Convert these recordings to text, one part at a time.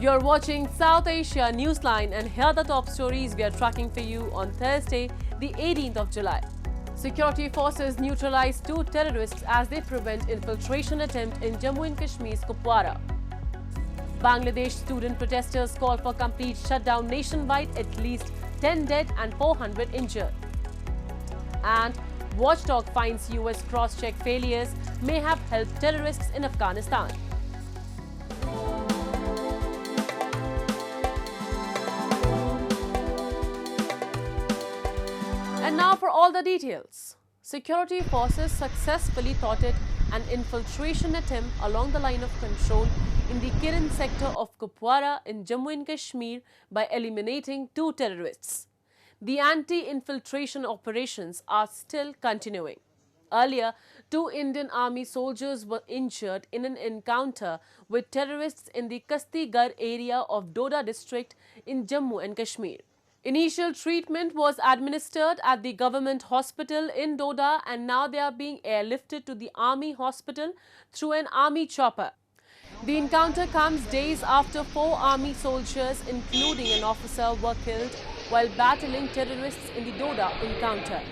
You're watching South Asia Newsline, and here are the top stories we are tracking for you on Thursday, the 18th of July. Security forces neutralize 2 terrorists as they prevent infiltration attempt in Jammu and Kashmir's Kupwara. Bangladesh student protesters call for complete shutdown nationwide, at least 10 dead and 400 injured. And watchdog finds US cross-check failures may have helped terrorists in Afghanistan. And now for all the details. Security forces successfully thwarted an infiltration attempt along the line of control in the Keran sector of Kupwara in Jammu and Kashmir by eliminating 2 terrorists. The anti-infiltration operations are still continuing. Earlier, 2 Indian Army soldiers were injured in an encounter with terrorists in the Kastigarh area of Doda district in Jammu and Kashmir. Initial treatment was administered at the government hospital in Doda, and now they are being airlifted to the army hospital through an army chopper. The encounter comes days after 4 army soldiers, including an officer, were killed while battling terrorists in the Doda encounter.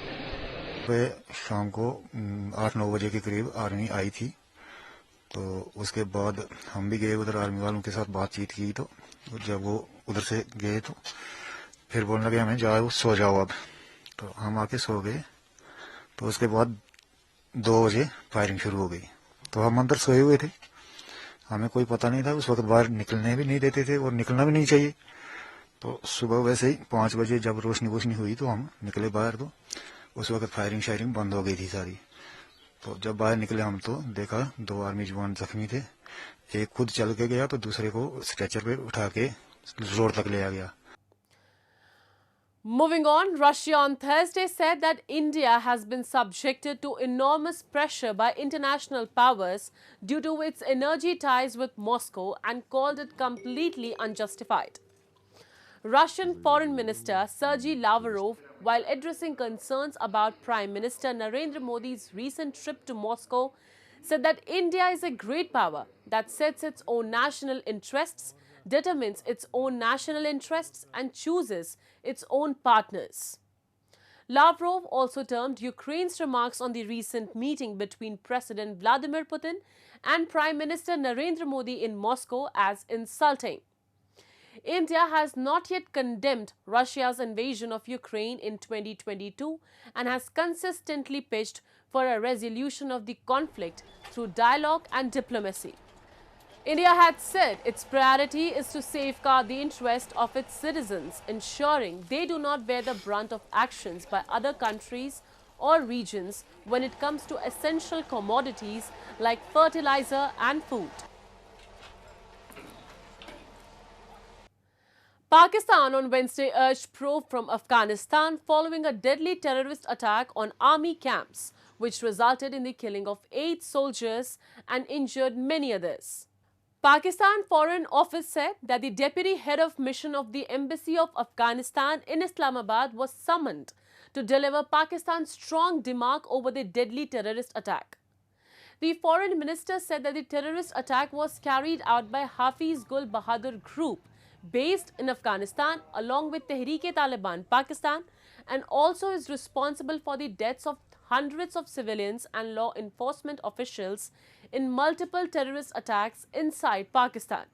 शाम को 8-9 बजे के करीब army आई थी, तो उसके बाद हम भी गए उधर, आर्मी वालों के साथ बातचीत की। तो जब वो उधर से गए तो फिर बोलने लगे हमें जाओ सो जाओ अब। तो हम आके सो गए। तो उसके बाद 2 बजे फायरिंग शुरू हो गई। तो हम अंदर सोए हुए थे, हमें कोई पता नहीं था। उस वक्त बाहर निकलने भी नहीं देते थे और निकलना भी नहीं चाहिए। तो सुबह वैसे ही 5 बजे जब रोशनी हुई तो हम निकले बाहर। तो उस वक्त फायरिंग शायरिंग बंद हो गई थी सारी। तो जब बाहर निकले हम तो देखा 2 आर्मी जवान जख्मी थे। एक खुद चल के गया तो दूसरे को स्ट्रेचर पे उठा के रोड तक ले आ गया। Moving on, Russia on Thursday said that India has been subjected to enormous pressure by international powers due to its energy ties with Moscow and called it completely unjustified. Russian Foreign Minister Sergei Lavrov, while addressing concerns about Prime Minister Narendra Modi's recent trip to Moscow, said that India is a great power that sets its own national interests, determines its own national interests and chooses its own partners. Lavrov also termed Ukraine's remarks on the recent meeting between President Vladimir Putin and Prime Minister Narendra Modi in Moscow as insulting. India has not yet condemned Russia's invasion of Ukraine in 2022 and has consistently pitched for a resolution of the conflict through dialogue and diplomacy. India had said its priority is to safeguard the interest of its citizens, ensuring they do not bear the brunt of actions by other countries or regions when it comes to essential commodities like fertilizer and food. Pakistan on Wednesday urged probe from Afghanistan following a deadly terrorist attack on army camps, which resulted in the killing of 8 soldiers and injured many others. Pakistan Foreign Office said that the deputy head of mission of the Embassy of Afghanistan in Islamabad was summoned to deliver Pakistan's strong remark over the deadly terrorist attack. The foreign minister said that the terrorist attack was carried out by Hafiz Gul Bahadur Group based in Afghanistan along with Tehreek-e-Taliban Pakistan, and also is responsible for the deaths of hundreds of civilians and law enforcement officials in multiple terrorist attacks inside Pakistan.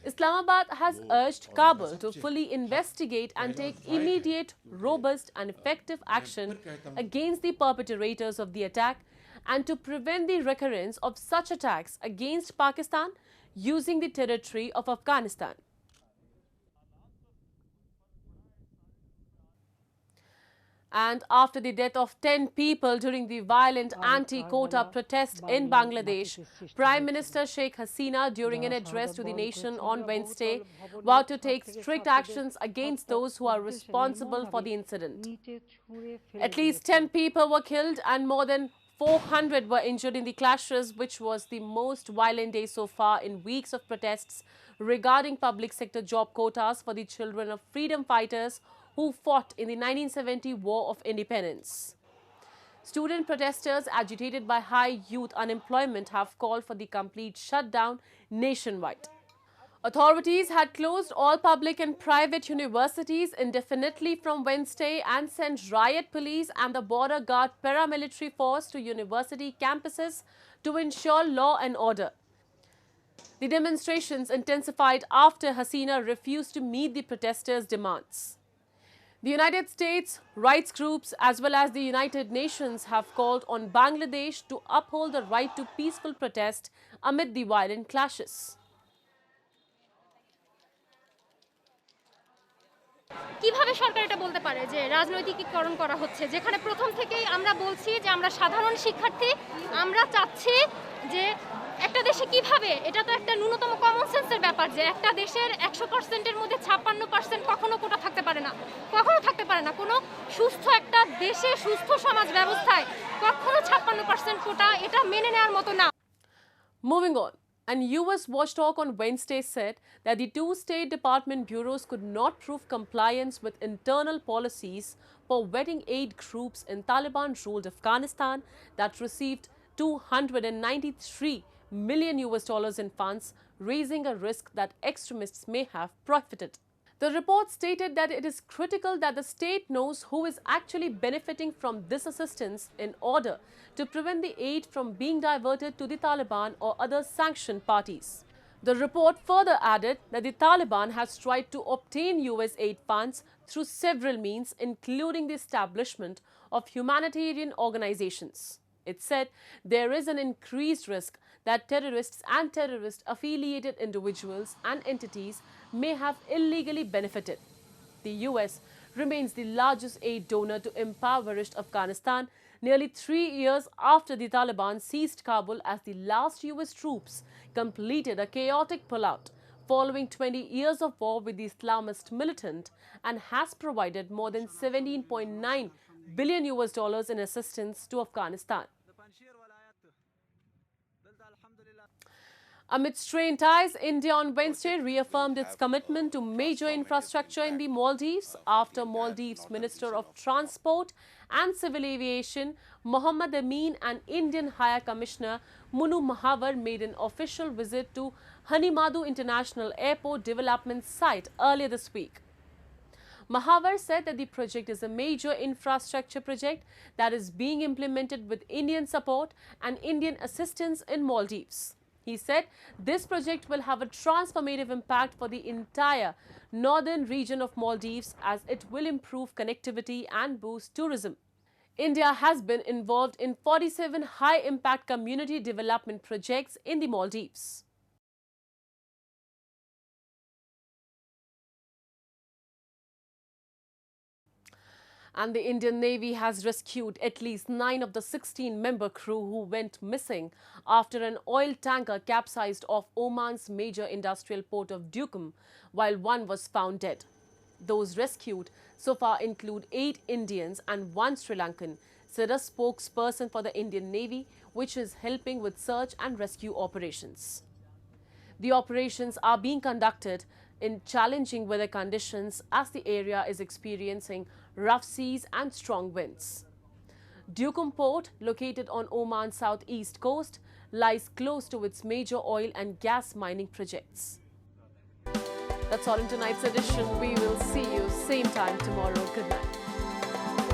Islamabad has urged Kabul to fully investigate and take immediate, robust and effective action against the perpetrators of the attack and to prevent the recurrence of such attacks against Pakistan using the territory of Afghanistan. And after the death of 10 people during the violent anti-quota protest in Bangladesh, Prime Minister Sheikh Hasina, during an address to the nation on Wednesday, vowed to take strict actions against those who are responsible for the incident. At least 10 people were killed and more than 400 were injured in the clashes, which was the most violent day so far in weeks of protests regarding public sector job quotas for the children of freedom fighters who fought in the 1970 War of Independence. Student protesters agitated by high youth unemployment have called for the complete shutdown nationwide. Authorities had closed all public and private universities indefinitely from Wednesday and sent riot police and the border guard paramilitary force to university campuses to ensure law and order. The demonstrations intensified after Hasina refused to meet the protesters' demands. The United States, rights groups as well as the United Nations have called on Bangladesh to uphold the right to peaceful protest amid the violent clashes. কিভাবে সরকার এটা বলতে পারে যে রাজনৈতিকীকরণ করা হচ্ছে, যেখানে প্রথম থেকেই আমরা বলছি যে আমরা সাধারণ শিক্ষার্থী, আমরা চাচ্ছি যে একটা দেশে কিভাবে, এটা তো একটা ন্যূনতম কমন সেন্সের ব্যাপার যে একটা দেশের 100%-এর মধ্যে 56% কখনো কোটা থাকতে পারে না, কখনো থাকতে পারে না। কোনো সুস্থ একটা দেশে, সুস্থ সমাজ ব্যবস্থায় কখনো 56% কোটা এটা মেনে নেওয়ার মতো না। Moving on. An US watchdog on Wednesday said that the two State Department bureaus could not prove compliance with internal policies for vetting aid groups in Taliban-ruled Afghanistan that received $293 million in funds, raising a risk that extremists may have profited. The report stated that it is critical that the state knows who is actually benefiting from this assistance in order to prevent the aid from being diverted to the Taliban or other sanctioned parties. The report further added that the Taliban has tried to obtain US aid funds through several means, including the establishment of humanitarian organizations. It said there is an increased risk that terrorists and terrorist-affiliated individuals and entities may have illegally benefited. The US remains the largest aid donor to impoverished Afghanistan, nearly 3 years after the Taliban seized Kabul as the last US troops completed a chaotic pullout following 20 years of war with the Islamist militant, and has provided more than $17.9 billion in assistance to Afghanistan. Amid strained ties, India on Wednesday reaffirmed its commitment to major infrastructure in the Maldives after Maldives Minister of Transport and Civil Aviation Mohamed Ameen and Indian High Commissioner MunuMahawar made an official visit to Hanimaadhoo International Airport development site earlier this week. Mahawar said that the project is a major infrastructure project that is being implemented with Indian support and Indian assistance in Maldives. He said this project will have a transformative impact for the entire northern region of Maldives as it will improve connectivity and boost tourism. India has been involved in 47 high-impact community development projects in the Maldives. And the Indian Navy has rescued at least 9 of the 16-member crew who went missing after an oil tanker capsized off Oman's major industrial port of Duqm, while one was found dead. Those rescued so far include 8 Indians and 1 Sri Lankan, said a spokesperson for the Indian Navy, which is helping with search and rescue operations. The operations are being conducted in challenging weather conditions as the area is experiencing rough seas and strong winds. Duqm Port, located on Oman's southeast coast, lies close to its major oil and gas mining projects. That's all in tonight's edition. We will see you same time tomorrow. Good night.